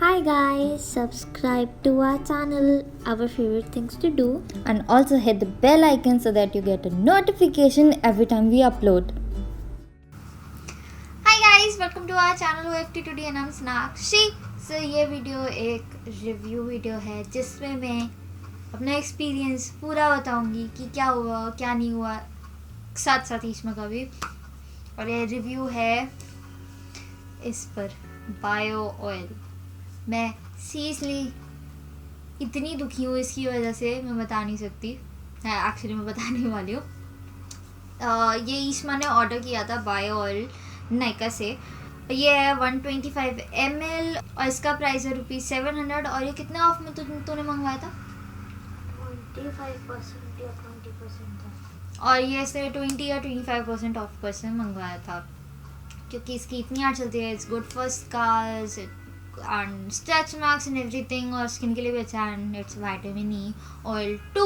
Hi guys, subscribe to our channel, our favorite things to do, and also hit the bell icon so that you get a notification every time we upload. Hi guys, welcome to our channel OFT today and I'm Sonakshi. So ये video एक review video है जिसमें मैं अपना experience पूरा बताऊंगी कि क्या हुआ क्या नहीं हुआ, साथ साथ इश्मा का भी। और ये रिव्यू है इस पर बायो ऑयल। मैं सीरियसली इतनी दुखी हूँ इसकी वजह से, मैं बता नहीं सकती। एक्चुअली मैं बताने वाली हूँ। ये इश्मा ने ऑर्डर किया था बायो ऑयल नाइका से। ये है 125 ml और इसका प्राइस है ₹700। और ये कितने ऑफ में तूने मंगवाया था? 25% या 20% था। और ये इसने 20 या 25% ऑफ पर से मंगवाया था क्योंकि इसकी इतनी आड़ चलती है। It's good for scars and stretch marks and everything, और स्किन के लिए भी अच्छा है। And it's vitamin E oil 2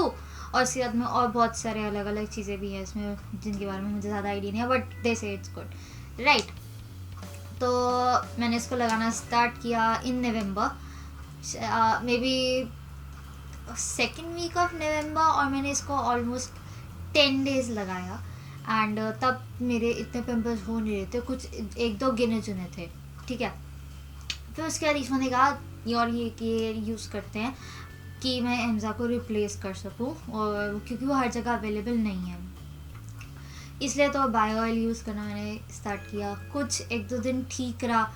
और इसके साथ में और बहुत सारे अलग अलग चीज़ें भी हैं इसमें जिनके बारे में मुझे ज़्यादा आइडिया नहीं है, बट दे से इट्स गुड राइट। तो मैंने इसको लगाना स्टार्ट किया in November, maybe second week of November, और मैंने इसको ऑलमोस्ट 10 डेज़ लगाया। एंड तब मेरे इतने पिंपल्स हो नहीं रहे थे, कुछ एक दो गिने चुने थे, ठीक है। फिर उसके बाद ईश्मा ने कहा और ये यूज़ करते हैं कि मैं एम्जा को रिप्लेस कर सकूं, और क्योंकि वो हर जगह अवेलेबल नहीं है, इसलिए तो बायो ऑयल यूज़ करना मैंने स्टार्ट किया। कुछ एक दो दिन ठीक रहा,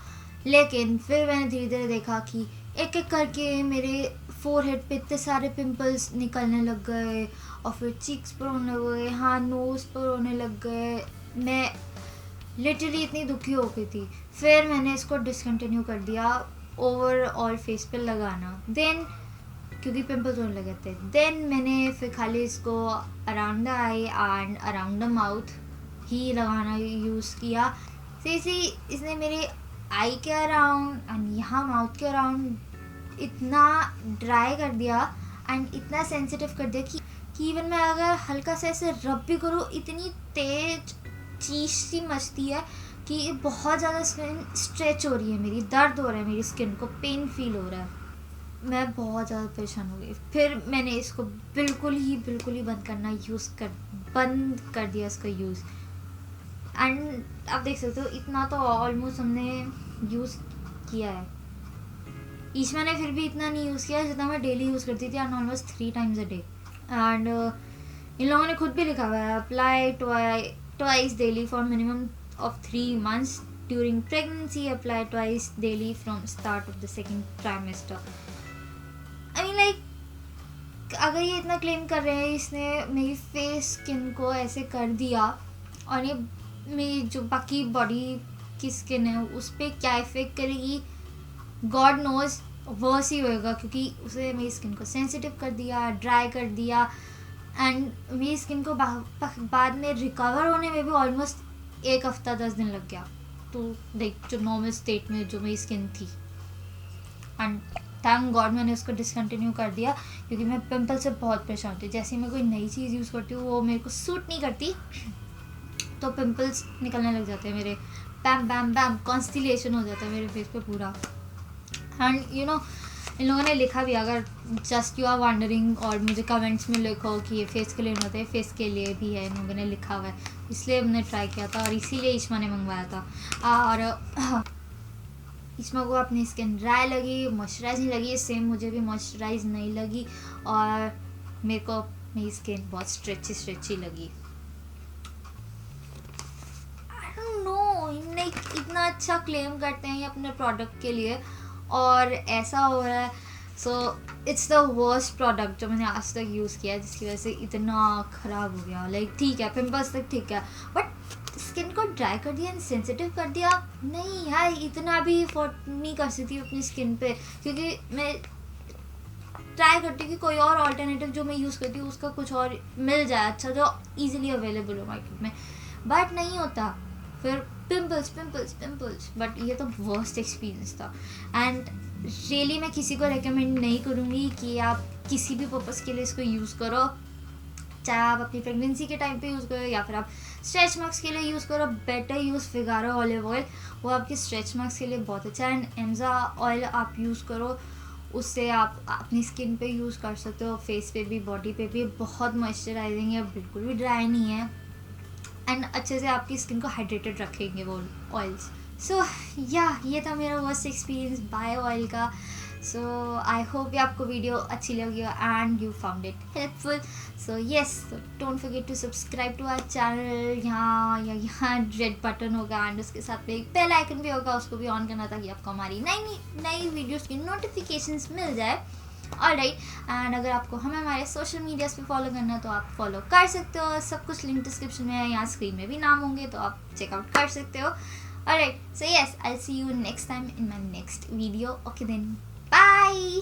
लेकिन फिर मैंने धीरे धीरे देखा कि एक एक करके मेरे फोरहेड पे इतने सारे पिंपल्स निकलने लग गए, और फिर चीक्स पर होने लग गए, हाँ नोज़ पर होने लग गए। मैं लिटरली इतनी दुखी हो गई थी। फिर मैंने इसको डिसकंटिन्यू कर दिया ओवरऑल फेस पे लगाना, देन क्योंकि पिंपल्स होने लगे थे। देन मैंने फिर खाली इसको around the eye and around the mouth ही लगाना यूज़ किया। सीरियसली इसने मेरे आई के अराउंड एंड यहाँ माउथ के अराउंड इतना ड्राई कर दिया एंड इतना सेंसिटिव कर दिया कि इवन मैं अगर हल्का सा ऐसे रब भी करूँ, इतनी तेज चीज़ सी मचती है कि बहुत ज़्यादा स्किन स्ट्रेच हो रही है, मेरी दर्द हो रहा है, मेरी स्किन को पेन फील हो रहा है। मैं बहुत ज़्यादा परेशान हो गई। फिर मैंने इसको बिल्कुल ही बंद कर दिया इसका यूज़। एंड आप देख सकते हो इतना तो ऑलमोस्ट हमने यूज़ किया है। ईश्मा ने फिर भी इतना नहीं यूज़ किया जितना मैं डेली यूज़ करती थी, and almost 3 times a day। And in लोगों ने खुद भी लिखा हुआ है apply twice daily for minimum of 3 months during pregnancy, apply twice daily from start of the second trimester। I mean like अगर ये इतना क्लेम कर रहे हैं, इसने मेरी फेस स्किन को ऐसे कर दिया, और ये मेरी जो बाकी बॉडी की स्किन है उस पर क्या इफेक्ट करेगी गॉड नोज। वर्स ही होएगा क्योंकि उसे मेरी स्किन को सेंसिटिव कर दिया, ड्राई कर दिया, एंड मेरी स्किन को बाद में रिकवर होने में भी ऑलमोस्ट 1 हफ्ता 10 दिन लग गया। तो देख जो नॉर्मल स्टेट में जो मेरी स्किन थी, एंड थैंक गॉड मैंने उसको डिसकंटिन्यू कर दिया क्योंकि मैं पिंपल से बहुत परेशान थी। जैसे मैं कोई नई चीज़ यूज़ करती हूँ वो मेरे को सूट नहीं करती, तो पिंपल्स निकलने लग जाते हैं मेरे, बैम बैम बैम कॉन्स्टिलेशन हो जाता है मेरे फेस पे पूरा। एंड यू नो इन लोगों ने लिखा भी, अगर जस्ट यू आर वंडरिंग, और मुझे कमेंट्स में लिखो कि ये फेस के लिए नहीं होता है, फेस के लिए भी है, इन लोगों ने लिखा हुआ है, इसलिए हमने ट्राई किया था और इसीलिए इश्मा ने मंगवाया था। और इश्मा को अपनी स्किन ड्राई लगी, मॉइस्चराइज नहीं लगी, सेम मुझे भी मॉइस्चराइज नहीं लगी, और मेरे को मेरी स्किन बहुत स्ट्रेची लगी। आई डोंट नो, इन्हें इतना अच्छा क्लेम करते हैं ये अपने प्रोडक्ट के लिए और ऐसा हो रहा है। So it's the worst product जो मैंने आज तक यूज़ किया है, जिसकी वजह से इतना ख़राब हो गया। लाइक ठीक है पिंपल्स तक ठीक है, बट स्किन को ड्राई कर दिया, सेंसिटिव कर दिया। नहीं यार, इतना भी एफर्ट नहीं कर सकती अपनी स्किन पे, क्योंकि मैं ट्राई करती हूँ कि कोई और ऑल्टरनेटिव जो मैं यूज़ करती हूँ उसका कुछ और मिल जाए अच्छा, जो ईजिली अवेलेबल हो मार्केट में, बट नहीं होता। फिर पिंपल्स, बट ये तो वर्स्ट एक्सपीरियंस था। एंड रियली मैं किसी को रेकमेंड नहीं करूँगी कि आप किसी भी पर्पज़ के लिए इसको यूज़ करो, चाहे आप अपनी प्रेगनेंसी के टाइम पे यूज़ करो या फिर आप स्ट्रेच मार्क्स के लिए यूज़ करो, better use Figaro olive oil, वो आपके स्ट्रेच मार्क्स के लिए बहुत अच्छा है। एंड एम्जा ऑयल आप यूज़ करो, उससे आप अपनी स्किन पे यूज़ कर सकते हो, फेस पे भी बॉडी पे भी, बहुत मॉइस्चराइजिंग है, बिल्कुल भी ड्राई नहीं है एंड अच्छे से आपकी स्किन को हाइड्रेटेड रखेंगे वो ऑयल्स। सो ये था मेरा वर्स्ट एक्सपीरियंस बाय ऑयल का। सो आई होप ये आपको वीडियो अच्छी लगी and you found it helpful. So yes, don't forget to subscribe to our channel. यहाँ रेड बटन होगा एंड उसके साथ में एक बेल आइकन भी होगा, उसको भी ऑन करना ताकि आपको हमारी नई वीडियोस की नोटिफिकेशंस मिल जाए। ऑलराइट, एंड अगर आपको हमारे सोशल मीडियाज पे फॉलो करना है तो आप फॉलो कर सकते हो, सब कुछ लिंक डिस्क्रिप्शन में है, यहाँ स्क्रीन में भी नाम होंगे तो आप चेकआउट कर सकते हो। Alright, so yes, I see you next time in my next video. Okay then, bye.